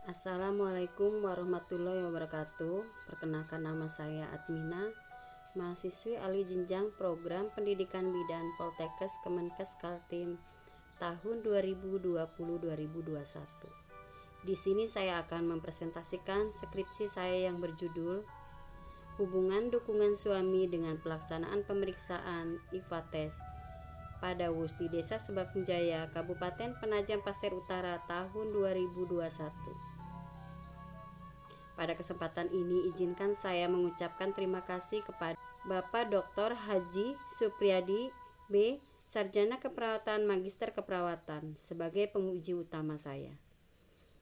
Assalamualaikum warahmatullahi wabarakatuh. Perkenalkan, nama saya Admina, mahasiswi ahli jenjang program pendidikan bidan Poltekkes Kemenkes Kaltim tahun 2020-2021. Di sini saya akan mempresentasikan skripsi saya yang berjudul Hubungan Dukungan Suami dengan Pelaksanaan Pemeriksaan IVA Tes pada WUS di Desa Sebakung Jaya, Kabupaten Penajam Pasir Utara tahun 2021. Pada kesempatan ini izinkan saya mengucapkan terima kasih kepada Bapak Dr. Haji Supriyadi B, Sarjana Keperawatan Magister Keperawatan sebagai penguji utama saya.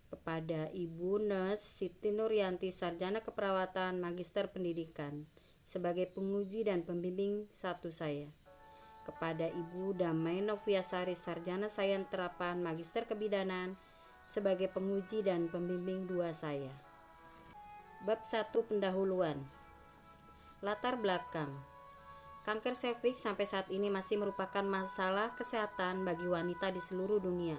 Kepada Ibu Nes Siti Nuryanti, Sarjana Keperawatan Magister Pendidikan sebagai penguji dan pembimbing satu saya. Kepada Ibu Damai Noviasari, Sarjana Sains Terapan Magister Kebidanan sebagai penguji dan pembimbing dua saya. Bab 1, pendahuluan. Latar belakang. Kanker serviks sampai saat ini masih merupakan masalah kesehatan bagi wanita di seluruh dunia,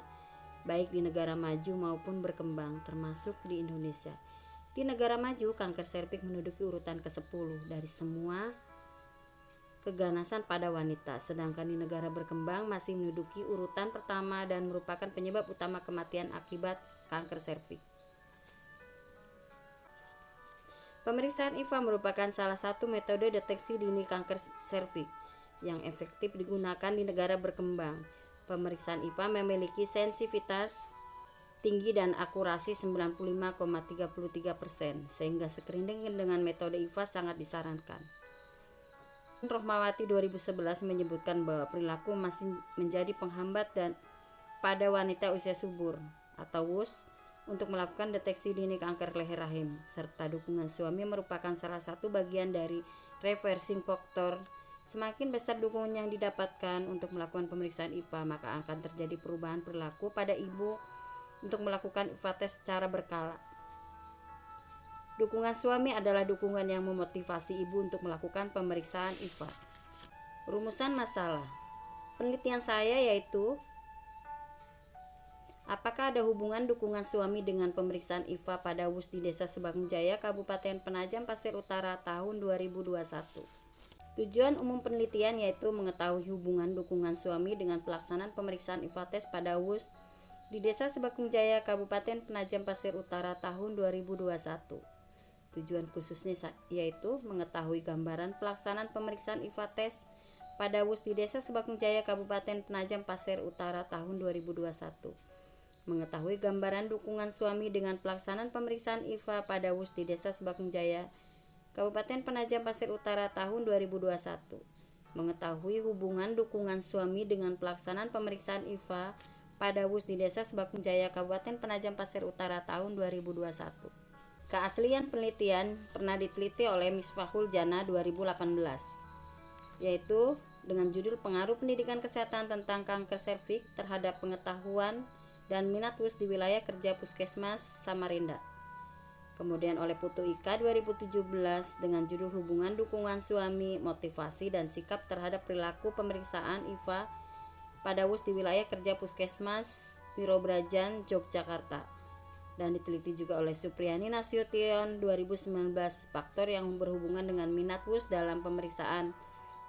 baik di negara maju maupun berkembang, termasuk di Indonesia. Di negara maju, kanker serviks menduduki urutan ke-10 dari semua keganasan pada wanita, sedangkan di negara berkembang masih menduduki urutan pertama dan merupakan penyebab utama kematian akibat kanker serviks. Pemeriksaan IVA merupakan salah satu metode deteksi dini kanker serviks yang efektif digunakan di negara berkembang. Pemeriksaan IVA memiliki sensitivitas tinggi dan akurasi 95,33%, sehingga screening dengan metode IVA sangat disarankan. Rohmawati 2011 menyebutkan bahwa perilaku masih menjadi penghambat dan pada wanita usia subur atau WUS untuk melakukan deteksi dini kanker leher rahim, serta dukungan suami merupakan salah satu bagian dari reversing factor. Semakin besar dukungan yang didapatkan untuk melakukan pemeriksaan IVA, maka akan terjadi perubahan perilaku pada ibu untuk melakukan IVA tes secara berkala. Dukungan suami adalah dukungan yang memotivasi ibu untuk melakukan pemeriksaan IVA. Rumusan masalah. Penelitian saya yaitu apakah ada hubungan dukungan suami dengan pemeriksaan IVA pada WUS di Desa Sebakung Jaya, Kabupaten Penajam Pasir Utara tahun 2021. Tujuan umum penelitian yaitu mengetahui hubungan dukungan suami dengan pelaksanaan pemeriksaan IVA tes pada WUS di Desa Sebakung Jaya, Kabupaten Penajam Pasir Utara tahun 2021. Tujuan khususnya yaitu mengetahui gambaran pelaksanaan pemeriksaan IVA tes pada WUS di Desa Sebakung Jaya, Kabupaten Penajam Pasir Utara tahun 2021. Mengetahui gambaran dukungan suami dengan pelaksanaan pemeriksaan IVA pada WUS di Desa Sebakung Jaya, Kabupaten Penajam Pasir Utara tahun 2021. Mengetahui hubungan dukungan suami dengan pelaksanaan pemeriksaan IVA pada WUS di Desa Sebakung Jaya, Kabupaten Penajam Pasir Utara tahun 2021. Keaslian penelitian pernah diteliti oleh Misbahul Jannah 2018, yaitu dengan judul Pengaruh Pendidikan Kesehatan tentang Kanker Serviks terhadap Pengetahuan dan Minat WUS di Wilayah Kerja Puskesmas Samarinda. Kemudian oleh Putu Ika 2017 dengan judul Hubungan Dukungan Suami, Motivasi dan Sikap terhadap Perilaku Pemeriksaan IVA pada WUS di Wilayah Kerja Puskesmas Wirobrajan, Yogyakarta. Dan diteliti juga oleh Supriyani Nasution 2019, faktor yang berhubungan dengan minat WUS dalam pemeriksaan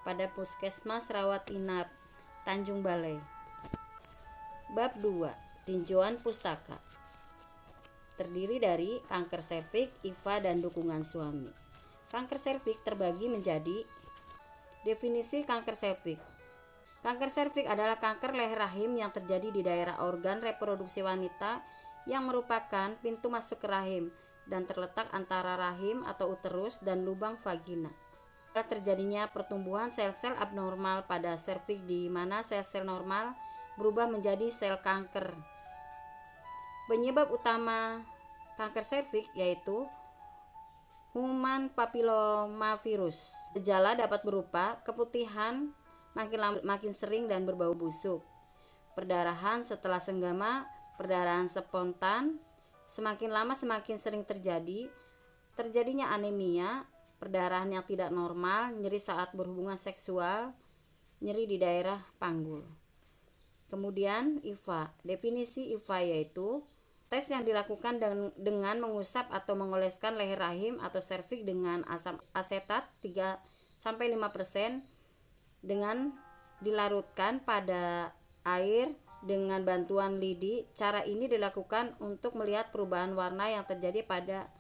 pada Puskesmas Rawat Inap Tanjung Balai. Bab 2, tinjauan pustaka. Terdiri dari kanker serviks, IVA, dan dukungan suami. Kanker serviks terbagi menjadi definisi kanker serviks. Kanker serviks adalah kanker leher rahim yang terjadi di daerah organ reproduksi wanita yang merupakan pintu masuk ke rahim dan terletak antara rahim atau uterus dan lubang vagina. Terjadinya pertumbuhan sel-sel abnormal pada serviks di mana sel-sel normal berubah menjadi sel kanker. Penyebab utama kanker serviks yaitu human papillomavirus. Gejala dapat berupa keputihan makin sering dan berbau busuk, perdarahan setelah senggama, perdarahan spontan, semakin lama semakin sering terjadinya anemia, perdarahan yang tidak normal, nyeri saat berhubungan seksual, nyeri di daerah panggul. Kemudian IVA, definisi IVA yaitu Tes yang dilakukan dengan mengusap atau mengoleskan leher rahim atau serviks dengan asam asetat 3-5% dengan dilarutkan pada air dengan bantuan lidi. Cara ini dilakukan untuk melihat perubahan warna yang terjadi pada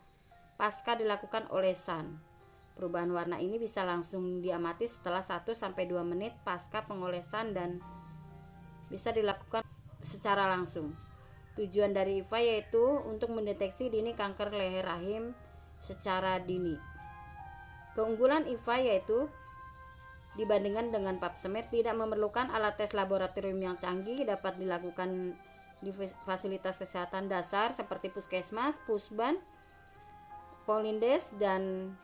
pasca dilakukan olesan. Perubahan warna ini bisa langsung diamati setelah 1-2 menit pasca pengolesan dan bisa dilakukan secara langsung. Tujuan dari IVA yaitu untuk mendeteksi dini kanker leher rahim secara dini. Keunggulan IVA yaitu dibandingkan dengan pap smear tidak memerlukan alat tes laboratorium yang canggih, dapat dilakukan di fasilitas kesehatan dasar seperti puskesmas, pusban, polindes, dan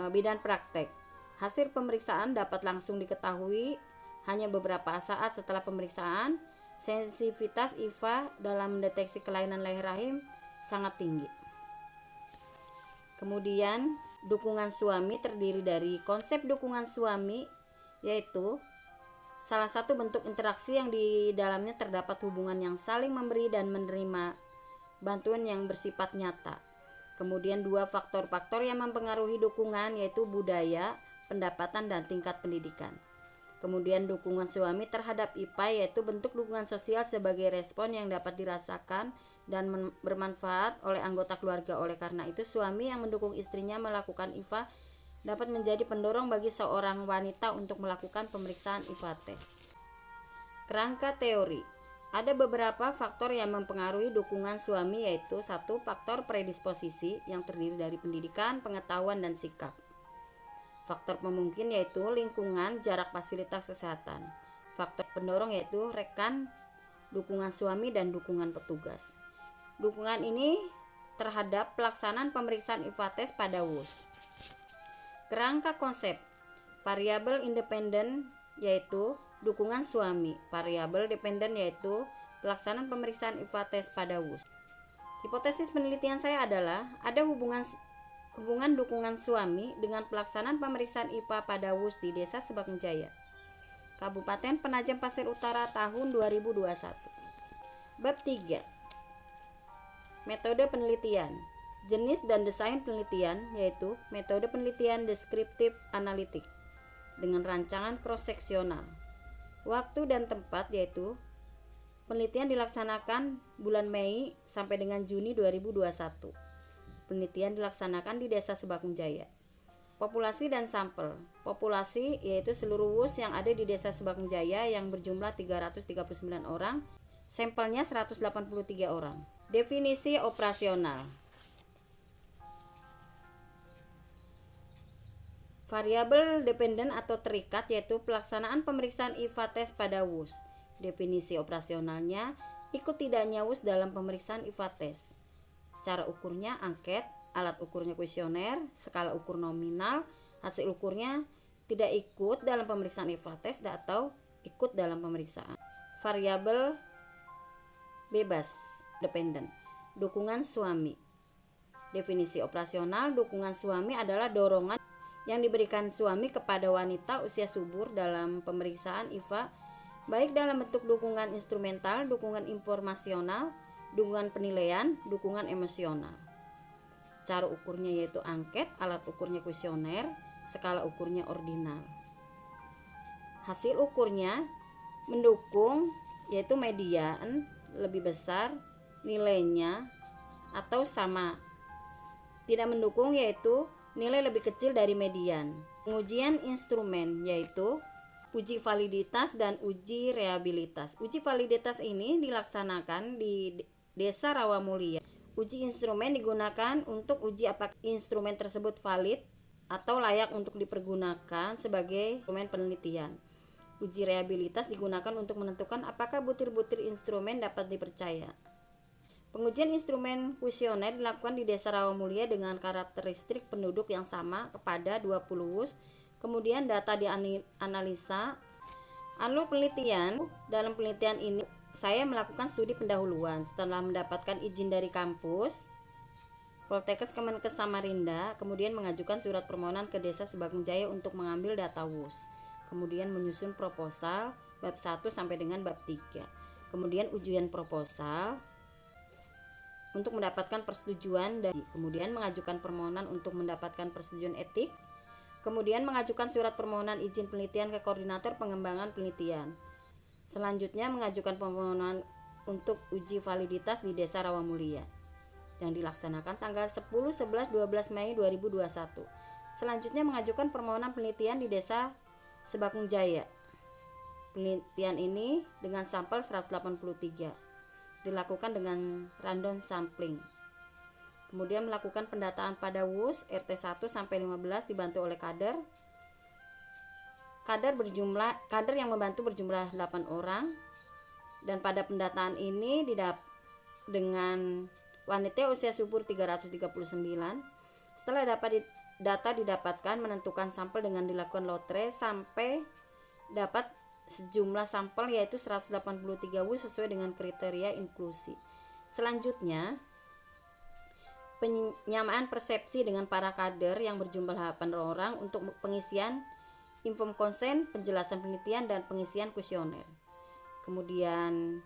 bidan praktek. Hasil pemeriksaan dapat langsung diketahui hanya beberapa saat setelah pemeriksaan. Sensitivitas IVA dalam mendeteksi kelainan leher rahim sangat tinggi. Kemudian dukungan suami terdiri dari konsep dukungan suami, yaitu salah satu bentuk interaksi yang di dalamnya terdapat hubungan yang saling memberi dan menerima bantuan yang bersifat nyata. Kemudian 2 faktor-faktor yang mempengaruhi dukungan yaitu budaya, pendapatan, dan tingkat pendidikan. Kemudian dukungan suami terhadap IPA yaitu bentuk dukungan sosial sebagai respon yang dapat dirasakan dan bermanfaat oleh anggota keluarga. Oleh karena itu, suami yang mendukung istrinya melakukan IVA dapat menjadi pendorong bagi seorang wanita untuk melakukan pemeriksaan IVA tes. Kerangka teori. Ada beberapa faktor yang mempengaruhi dukungan suami yaitu 1. Faktor predisposisi yang terdiri dari pendidikan, pengetahuan, dan sikap. Faktor pemungkin yaitu lingkungan, jarak fasilitas kesehatan. Faktor pendorong yaitu rekan, dukungan suami, dan dukungan petugas. Dukungan ini terhadap pelaksanaan pemeriksaan IVA tes pada WUS. Kerangka konsep. Variabel independen yaitu dukungan suami. Variabel dependen yaitu pelaksanaan pemeriksaan IVA tes pada WUS. Hipotesis penelitian saya adalah ada hubungan dukungan suami dengan pelaksanaan pemeriksaan IPA pada WUS di Desa Sebagung Jaya, Kabupaten Penajam Pasir Utara tahun 2021. Bab 3. Metode penelitian. Jenis dan desain penelitian yaitu metode penelitian deskriptif analitik dengan rancangan cross-seksional. Waktu dan tempat yaitu penelitian dilaksanakan bulan Mei sampai dengan Juni 2021. Penelitian dilaksanakan di Desa Sebagung Jaya. Populasi dan sampel. Populasi yaitu seluruh WUS yang ada di Desa Sebagung Jaya yang berjumlah 339 orang, sampelnya 183 orang. Definisi operasional. Variabel dependen atau terikat yaitu pelaksanaan pemeriksaan IVA tes pada WUS. Definisi operasionalnya, ikut tidaknya WUS dalam pemeriksaan IVA tes. Cara ukurnya angket, alat ukurnya kuesioner, skala ukur nominal, hasil ukurnya tidak ikut dalam pemeriksaan IVA tes atau ikut dalam pemeriksaan. Variabel bebas dependen. Dukungan suami. Definisi operasional, dukungan suami adalah dorongan yang diberikan suami kepada wanita usia subur dalam pemeriksaan IVA, baik dalam bentuk dukungan instrumental, dukungan informasional, dukungan penilaian, dukungan emosional. Cara ukurnya yaitu angket, alat ukurnya kuesioner, skala ukurnya ordinal. Hasil ukurnya mendukung yaitu median lebih besar nilainya atau sama. Tidak mendukung yaitu nilai lebih kecil dari median. Pengujian instrumen yaitu uji validitas dan uji reabilitas. Uji validitas ini dilaksanakan di Desa Rawamulia. Uji instrumen digunakan untuk uji apakah instrumen tersebut valid atau layak untuk dipergunakan sebagai instrumen penelitian. Uji reabilitas digunakan untuk menentukan apakah butir-butir instrumen dapat dipercaya. Pengujian instrumen kuesioner dilakukan di Desa Rawamulia dengan karakteristik penduduk yang sama kepada 20 WUS. Kemudian data dianalisa. Alur penelitian. Dalam penelitian ini saya melakukan studi pendahuluan. Setelah mendapatkan izin dari kampus Poltekkes Kemenkes Samarinda, kemudian mengajukan surat permohonan ke Desa Sebagung Jaya untuk mengambil data WUS. Kemudian menyusun proposal bab 1 sampai dengan bab 3. Kemudian ujian proposal. untuk mendapatkan persetujuan dan kemudian mengajukan permohonan untuk mendapatkan persetujuan etik, kemudian mengajukan surat permohonan izin penelitian ke koordinator pengembangan penelitian. Selanjutnya mengajukan permohonan untuk uji validitas di Desa Rawamulia yang dilaksanakan tanggal 10, 11, 12 Mei 2021. Selanjutnya mengajukan permohonan penelitian di Desa Sebakung Jaya. Penelitian ini dengan sampel 183 dilakukan dengan random sampling. Kemudian melakukan pendataan pada WUS RT 1 sampai 15 dibantu oleh kader. Kader yang membantu berjumlah 8 orang, dan pada pendataan ini dengan wanita usia subur 339. Setelah data didapatkan, menentukan sampel dengan dilakukan lotre sampai dapat sejumlah sampel yaitu 183 WUS sesuai dengan kriteria inklusi. Selanjutnya penyamaan persepsi dengan para kader yang berjumlah 8 orang untuk pengisian inform konsen, penjelasan penelitian, dan pengisian kuesioner. Kemudian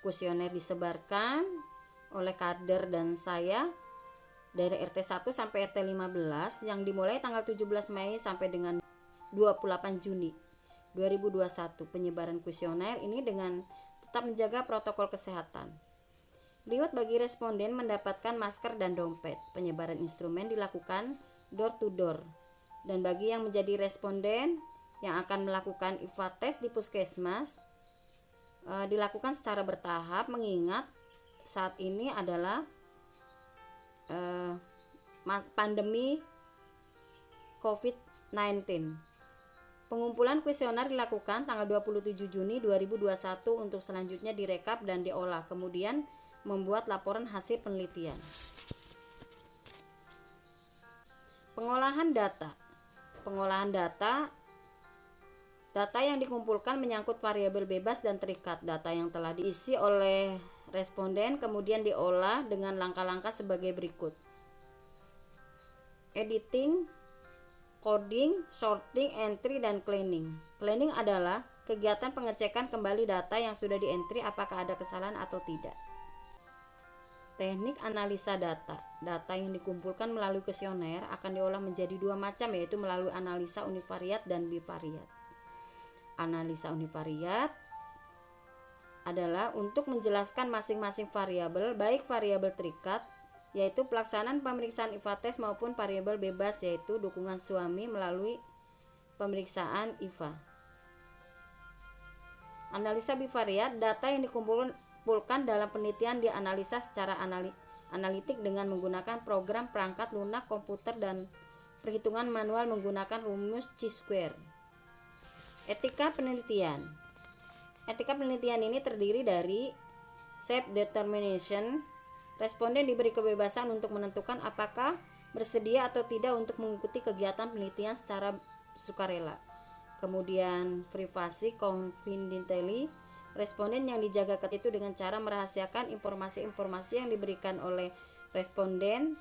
kuesioner disebarkan oleh kader dan saya dari RT 1 sampai RT 15 yang dimulai tanggal 17 Mei sampai dengan 28 Juni 2021. Penyebaran kuesioner ini dengan tetap menjaga protokol kesehatan. Reward bagi responden mendapatkan masker dan dompet. Penyebaran instrumen dilakukan door to door. Dan bagi yang menjadi responden yang akan melakukan IVA tes di puskesmas dilakukan secara bertahap, mengingat saat ini adalah pandemi COVID-19. Pengumpulan kuesioner dilakukan tanggal 27 Juni 2021 untuk selanjutnya direkap dan diolah, kemudian membuat laporan hasil penelitian. Pengolahan data. Data yang dikumpulkan menyangkut variabel bebas dan terikat. Data yang telah diisi oleh responden kemudian diolah dengan langkah-langkah sebagai berikut. Editing, coding, sorting, entry, dan cleaning. Cleaning adalah kegiatan pengecekan kembali data yang sudah di-entry apakah ada kesalahan atau tidak. Teknik analisa data. Data yang dikumpulkan melalui kuesioner akan diolah menjadi dua macam, yaitu melalui analisa univariat dan bivariat. Analisa univariat adalah untuk menjelaskan masing-masing variabel, baik variabel terikat, yaitu pelaksanaan pemeriksaan IVA tes, maupun variabel bebas, yaitu dukungan suami melalui pemeriksaan IVA. Analisa bivariat, data yang dikumpulkan dalam penelitian dianalisa secara analitik dengan menggunakan program perangkat lunak komputer dan perhitungan manual menggunakan rumus chi-square. Etika penelitian. Etika penelitian ini terdiri dari self-determination. Responden diberi kebebasan untuk menentukan apakah bersedia atau tidak untuk mengikuti kegiatan penelitian secara sukarela. Kemudian privasi confidentiality. Responden yang dijaga itu dengan cara merahasiakan informasi-informasi yang diberikan oleh responden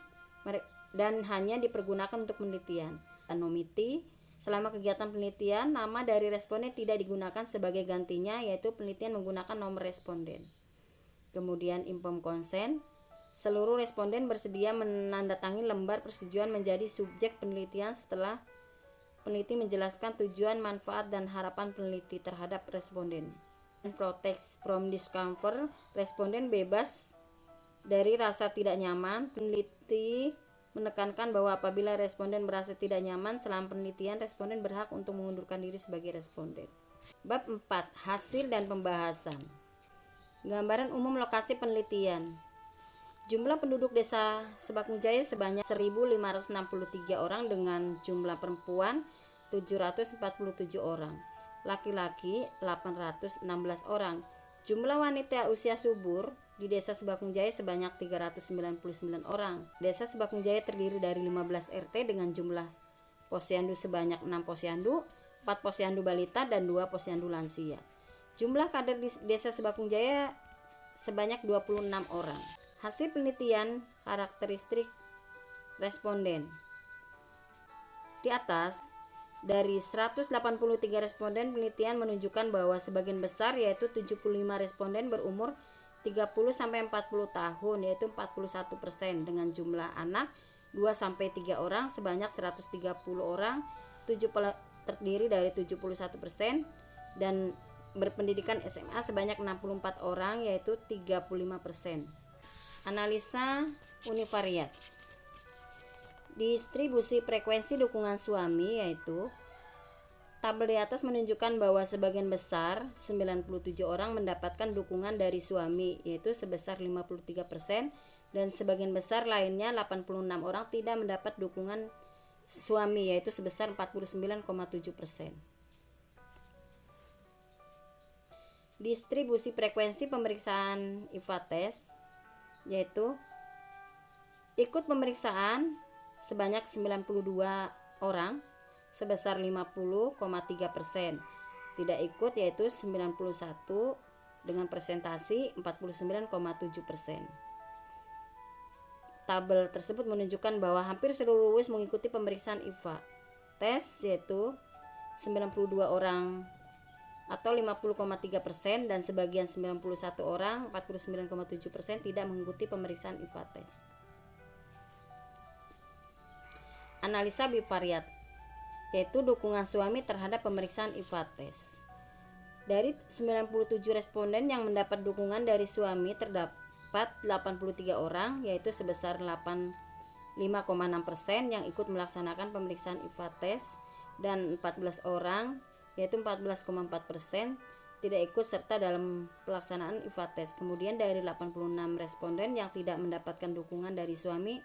dan hanya dipergunakan untuk penelitian. Anonymity. Selama kegiatan penelitian, nama dari responden tidak digunakan sebagai gantinya, yaitu penelitian menggunakan nomor responden. Kemudian informed consent. Seluruh responden bersedia menandatangani lembar persetujuan menjadi subjek penelitian setelah peneliti menjelaskan tujuan, manfaat, dan harapan peneliti terhadap responden. Protect from discomfort. Responden bebas dari rasa tidak nyaman. Peneliti menekankan bahwa apabila responden merasa tidak nyaman selama penelitian, responden berhak untuk mengundurkan diri sebagai responden. Bab 4. Hasil dan pembahasan. Gambaran umum lokasi penelitian. Jumlah penduduk Desa Sebakung Jaya sebanyak 1.563 orang dengan jumlah perempuan 747 orang, laki-laki 816 orang. Jumlah wanita usia subur di Desa Sebakung Jaya sebanyak 399 orang. Desa Sebakung Jaya terdiri dari 15 RT dengan jumlah posyandu sebanyak 6 posyandu, 4 posyandu balita, dan 2 posyandu lansia. Jumlah kader di Desa Sebakung Jaya sebanyak 26 orang. Hasil penelitian karakteristik responden. Di atas, dari 183 responden, penelitian menunjukkan bahwa sebagian besar, yaitu 75 responden berumur 30-40 tahun yaitu 41%, dengan jumlah anak 2-3 orang sebanyak 130 orang, terdiri dari 71%, dan berpendidikan SMA sebanyak 64 orang yaitu 35%. Analisa univariat. Distribusi frekuensi dukungan suami, yaitu tabel di atas menunjukkan bahwa sebagian besar 97 orang mendapatkan dukungan dari suami yaitu sebesar 53%, dan sebagian besar lainnya 86 orang tidak mendapat dukungan suami yaitu sebesar 49,7%. Distribusi frekuensi pemeriksaan IVA tes, yaitu ikut pemeriksaan sebanyak 92 orang sebesar 50,3%, tidak ikut yaitu 91 dengan presentasi 49,7%. Tabel tersebut menunjukkan bahwa hampir seluruh WIS mengikuti pemeriksaan IVA tes, yaitu 92 orang atau 50,3%, dan sebagian 91 orang 49,7% tidak mengikuti pemeriksaan IVA tes. Analisa bivariat, yaitu dukungan suami terhadap pemeriksaan IVA tes. Dari 97 responden yang mendapat dukungan dari suami terdapat 83 orang yaitu sebesar 85,6% yang ikut melaksanakan pemeriksaan IVA tes, dan 14 orang yaitu 14,4% tidak ikut serta dalam pelaksanaan IVA tes. Kemudian dari 86 responden yang tidak mendapatkan dukungan dari suami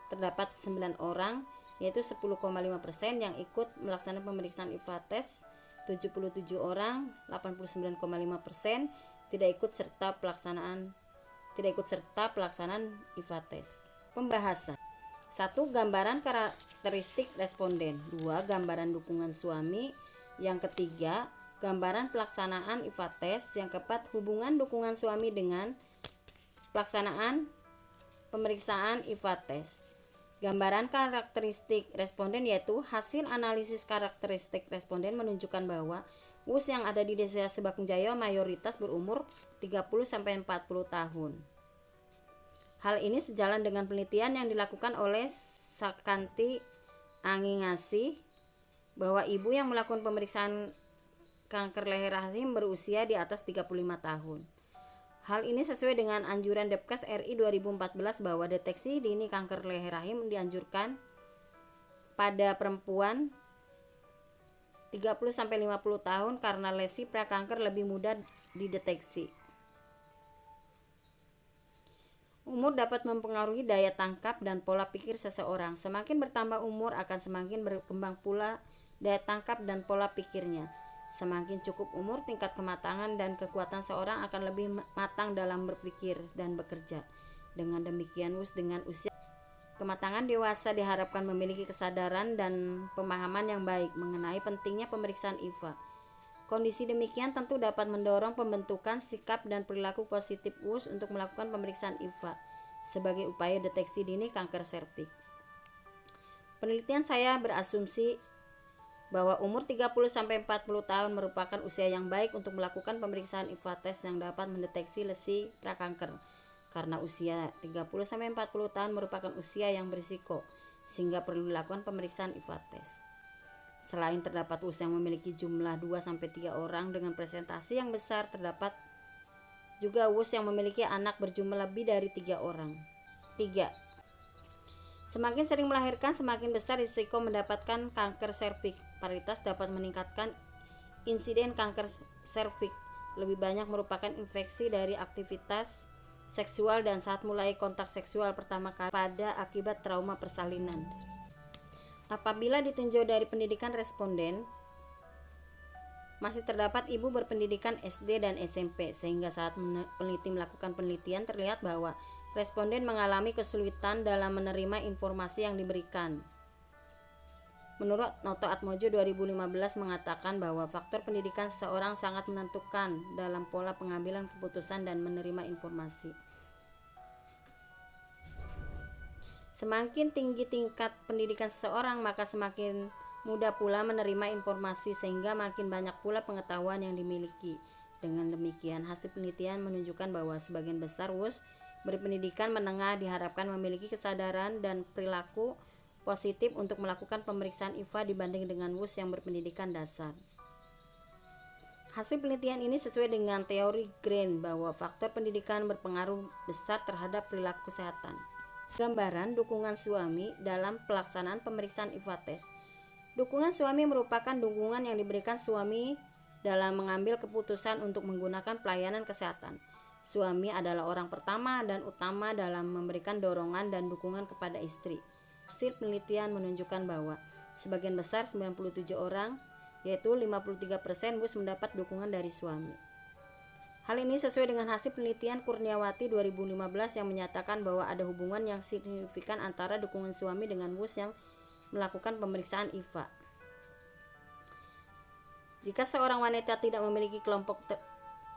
terdapat 9 orang yaitu 10,5% yang ikut melaksanakan pemeriksaan IVA tes, 77 orang 89,5% tidak ikut serta pelaksanaan IVA tes. Pembahasan. 1. Gambaran karakteristik responden. 2. Gambaran dukungan suami. Yang ketiga, gambaran pelaksanaan IVA tes. Yang keempat, hubungan dukungan suami dengan pelaksanaan pemeriksaan IVA tes. Gambaran karakteristik responden, yaitu hasil analisis karakteristik responden menunjukkan bahwa WUS yang ada di Desa Sebakung Jaya mayoritas berumur 30-40 tahun. Hal ini sejalan dengan penelitian yang dilakukan oleh Sakanti Angingasih bahwa ibu yang melakukan pemeriksaan kanker leher rahim berusia di atas 35 tahun. Hal ini sesuai dengan anjuran Depkes RI 2014 bahwa deteksi dini kanker leher rahim dianjurkan pada perempuan 30-50 tahun karena lesi prakanker lebih mudah dideteksi. Umur dapat mempengaruhi daya tangkap dan pola pikir seseorang. Semakin bertambah umur akan semakin berkembang pula daya tangkap dan pola pikirnya. Semakin cukup umur, tingkat kematangan dan kekuatan seorang akan lebih matang dalam berpikir dan bekerja. Dengan demikian, WUS dengan usia kematangan dewasa diharapkan memiliki kesadaran dan pemahaman yang baik mengenai pentingnya pemeriksaan IVA. Kondisi demikian tentu dapat mendorong pembentukan sikap dan perilaku positif WUS untuk melakukan pemeriksaan IVA sebagai upaya deteksi dini kanker serviks. Penelitian saya berasumsi bahwa umur 30-40 tahun merupakan usia yang baik untuk melakukan pemeriksaan IVA tes yang dapat mendeteksi lesi prakanker, karena usia 30-40 tahun merupakan usia yang berisiko sehingga perlu dilakukan pemeriksaan IVA tes. Selain terdapat WUS yang memiliki jumlah 2-3 orang dengan presentasi yang besar, terdapat juga WUS yang memiliki anak berjumlah lebih dari 3 orang. 3. Semakin sering melahirkan, semakin besar risiko mendapatkan kanker serviks. Paritas dapat meningkatkan insiden kanker serviks. Lebih banyak merupakan infeksi dari aktivitas seksual dan saat mulai kontak seksual pertama kali pada akibat trauma persalinan. Apabila ditinjau dari pendidikan responden, masih terdapat ibu berpendidikan SD dan SMP, sehingga saat peneliti melakukan penelitian terlihat bahwa responden mengalami kesulitan dalam menerima informasi yang diberikan. Menurut Noto Atmojo 2015 mengatakan bahwa faktor pendidikan seseorang sangat menentukan dalam pola pengambilan keputusan dan menerima informasi. Semakin tinggi tingkat pendidikan seseorang, maka semakin mudah pula menerima informasi sehingga makin banyak pula pengetahuan yang dimiliki. Dengan demikian, hasil penelitian menunjukkan bahwa sebagian besar WUS berpendidikan menengah diharapkan memiliki kesadaran dan perilaku positif untuk melakukan pemeriksaan IVA dibanding dengan WUS yang berpendidikan dasar. Hasil penelitian ini sesuai dengan teori Green bahwa faktor pendidikan berpengaruh besar terhadap perilaku kesehatan. Gambaran dukungan suami dalam pelaksanaan pemeriksaan IVA tes. Dukungan suami merupakan dukungan yang diberikan suami dalam mengambil keputusan untuk menggunakan pelayanan kesehatan. Suami adalah orang pertama dan utama dalam memberikan dorongan dan dukungan kepada istri. Hasil penelitian menunjukkan bahwa sebagian besar 97 orang, yaitu 53% WUS mendapat dukungan dari suami. Hal ini sesuai dengan hasil penelitian Kurniawati 2015 yang menyatakan bahwa ada hubungan yang signifikan antara dukungan suami dengan WUS yang melakukan pemeriksaan IVA. Jika seorang wanita tidak memiliki kelompok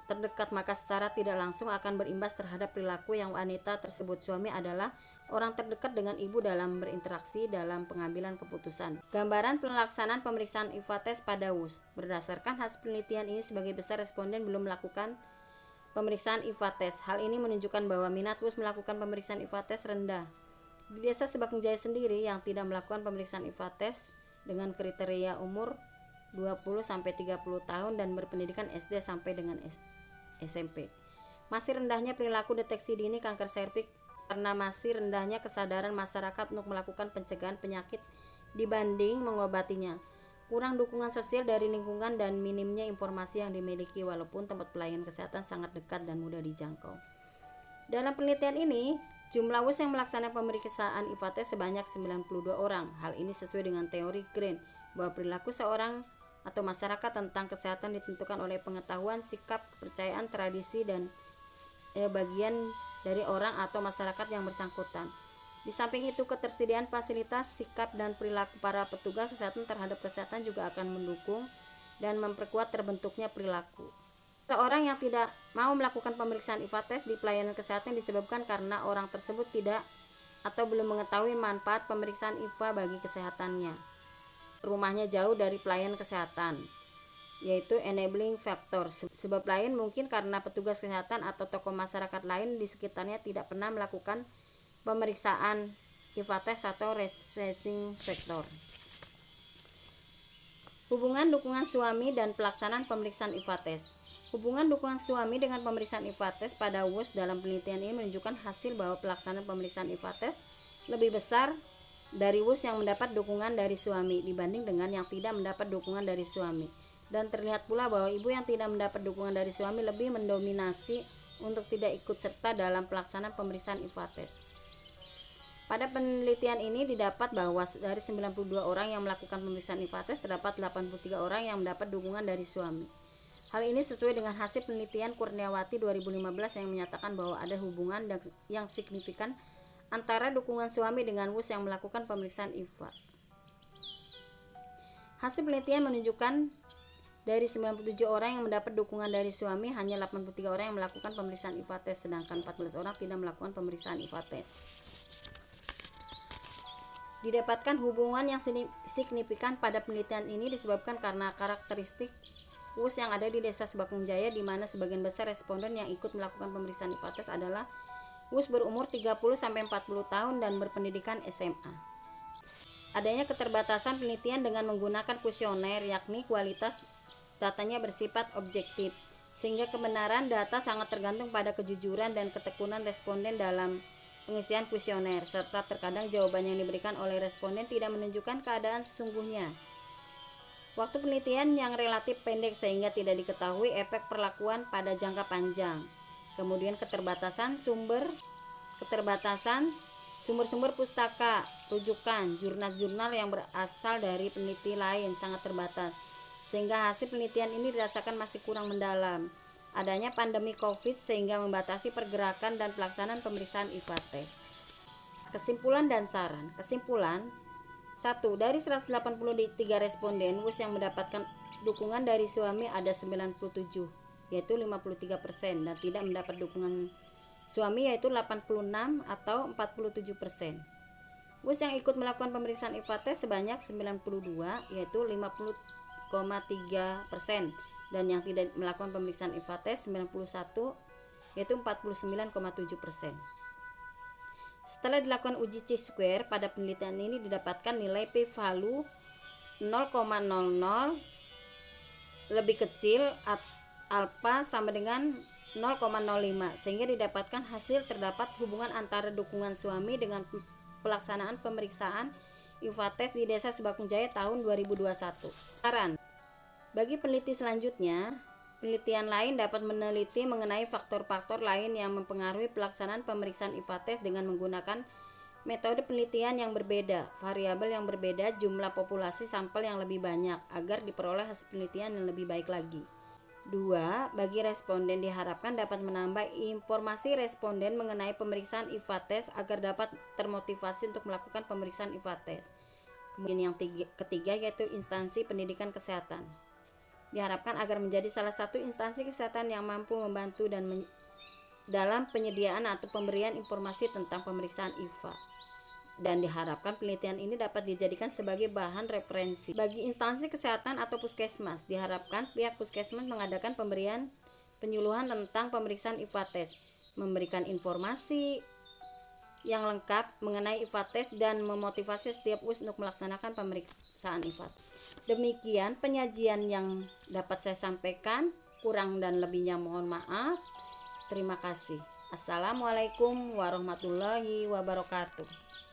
terdekat, maka secara tidak langsung akan berimbas terhadap perilaku yang wanita tersebut. Suami adalah orang terdekat dengan ibu dalam berinteraksi dalam pengambilan keputusan. Gambaran pelaksanaan pemeriksaan IVA tes pada WUS. Berdasarkan hasil penelitian ini, sebagai besar responden belum melakukan pemeriksaan IVA tes. Hal ini menunjukkan bahwa minat WUS melakukan pemeriksaan IVA tes rendah. Di Desa Sebagung-Jaya sendiri yang tidak melakukan pemeriksaan IVA tes dengan kriteria umur 20-30 tahun dan berpendidikan SD sampai dengan SMP. Masih rendahnya perilaku deteksi dini kanker serviks karena masih rendahnya kesadaran masyarakat untuk melakukan pencegahan penyakit dibanding mengobatinya. Kurang dukungan sosial dari lingkungan dan minimnya informasi yang dimiliki walaupun tempat pelayanan kesehatan sangat dekat dan mudah dijangkau. Dalam penelitian ini, jumlah WUS yang melaksanakan pemeriksaan IVA tes sebanyak 92 orang. Hal ini sesuai dengan teori Green bahwa perilaku seorang atau masyarakat tentang kesehatan ditentukan oleh pengetahuan, sikap, kepercayaan, tradisi, dan bagian dari orang atau masyarakat yang bersangkutan. Di samping itu, ketersediaan fasilitas, sikap, dan perilaku para petugas kesehatan terhadap kesehatan juga akan mendukung dan memperkuat terbentuknya perilaku. Seorang yang tidak mau melakukan pemeriksaan IVA tes di pelayanan kesehatan disebabkan karena orang tersebut tidak atau belum mengetahui manfaat pemeriksaan IVA bagi kesehatannya. Rumahnya jauh dari pelayanan kesehatan, yaitu enabling factor. Sebab lain mungkin karena petugas kesehatan atau tokoh masyarakat lain di sekitarnya tidak pernah melakukan pemeriksaan IVA tes atau restressing factor. Hubungan dukungan suami dan pelaksanaan pemeriksaan IVA tes. Hubungan dukungan suami dengan pemeriksaan IVA tes pada WUS dalam penelitian ini menunjukkan hasil bahwa pelaksanaan pemeriksaan IVA tes lebih besar dari WUS yang mendapat dukungan dari suami dibanding dengan yang tidak mendapat dukungan dari suami. Dan terlihat pula bahwa ibu yang tidak mendapat dukungan dari suami lebih mendominasi untuk tidak ikut serta dalam pelaksanaan pemeriksaan IVA tes. Pada penelitian ini didapat bahwa dari 92 orang yang melakukan pemeriksaan IVA tes terdapat 83 orang yang mendapat dukungan dari suami. Hal ini sesuai dengan hasil penelitian Kurniawati 2015 yang menyatakan bahwa ada hubungan yang signifikan antara dukungan suami dengan WUS yang melakukan pemeriksaan IVA. Hasil penelitian menunjukkan dari 97 orang yang mendapat dukungan dari suami, hanya 83 orang yang melakukan pemeriksaan IVA tes, sedangkan 14 orang tidak melakukan pemeriksaan IVA tes. Didapatkan hubungan yang signifikan pada penelitian ini disebabkan karena karakteristik WUS yang ada di Desa Sebagung-Jaya, di mana sebagian besar responden yang ikut melakukan pemeriksaan IVA tes adalah WUS berumur 30-40 tahun dan berpendidikan SMA. Adanya keterbatasan penelitian dengan menggunakan kuesioner, yakni kualitas datanya bersifat objektif, sehingga kebenaran data sangat tergantung pada kejujuran dan ketekunan responden dalam pengisian kuesioner, serta terkadang jawaban yang diberikan oleh responden tidak menunjukkan keadaan sesungguhnya. Waktu penelitian yang relatif pendek sehingga tidak diketahui efek perlakuan pada jangka panjang. Kemudian keterbatasan sumber-sumber pustaka, rujukan, jurnal-jurnal yang berasal dari peneliti lain sangat terbatas, sehingga hasil penelitian ini dirasakan masih kurang mendalam. Adanya pandemi COVID sehingga membatasi pergerakan dan pelaksanaan pemeriksaan IVA tes. Kesimpulan dan saran. Kesimpulan: 1. Dari 183 responden WUS yang mendapatkan dukungan dari suami ada 97, yaitu 53%, dan tidak mendapat dukungan suami yaitu 86 atau 47%. WUS yang ikut melakukan pemeriksaan IVA tes sebanyak 92, yaitu 50,3%, dan yang tidak melakukan pemeriksaan IVA tes 91, yaitu 49,7%. Setelah dilakukan uji chi-square, pada penelitian ini didapatkan nilai p-value 0,00 lebih kecil alfa sama dengan 0,05, sehingga didapatkan hasil terdapat hubungan antara dukungan suami dengan pelaksanaan pemeriksaan IVA tes di Desa Sebakung Jaya tahun 2021. Saran bagi peneliti selanjutnya, penelitian lain dapat meneliti mengenai faktor-faktor lain yang mempengaruhi pelaksanaan pemeriksaan IVA tes dengan menggunakan metode penelitian yang berbeda, variabel yang berbeda, jumlah populasi sampel yang lebih banyak agar diperoleh hasil penelitian yang lebih baik lagi. 2. Bagi responden diharapkan dapat menambah informasi responden mengenai pemeriksaan IVA tes agar dapat termotivasi untuk melakukan pemeriksaan IVA tes. Kemudian yang ketiga yaitu instansi pendidikan kesehatan. Diharapkan agar menjadi salah satu instansi kesehatan yang mampu membantu dan dalam penyediaan atau pemberian informasi tentang pemeriksaan IVA. Dan diharapkan penelitian ini dapat dijadikan sebagai bahan referensi bagi instansi kesehatan atau puskesmas. Diharapkan pihak puskesmas mengadakan pemberian penyuluhan tentang pemeriksaan IVA tes, memberikan informasi yang lengkap mengenai IVA tes dan memotivasi setiap US untuk melaksanakan pemeriksaan IVA. Demikian penyajian yang dapat saya sampaikan, kurang dan lebihnya mohon maaf. Terima kasih. Assalamualaikum warahmatullahi wabarakatuh.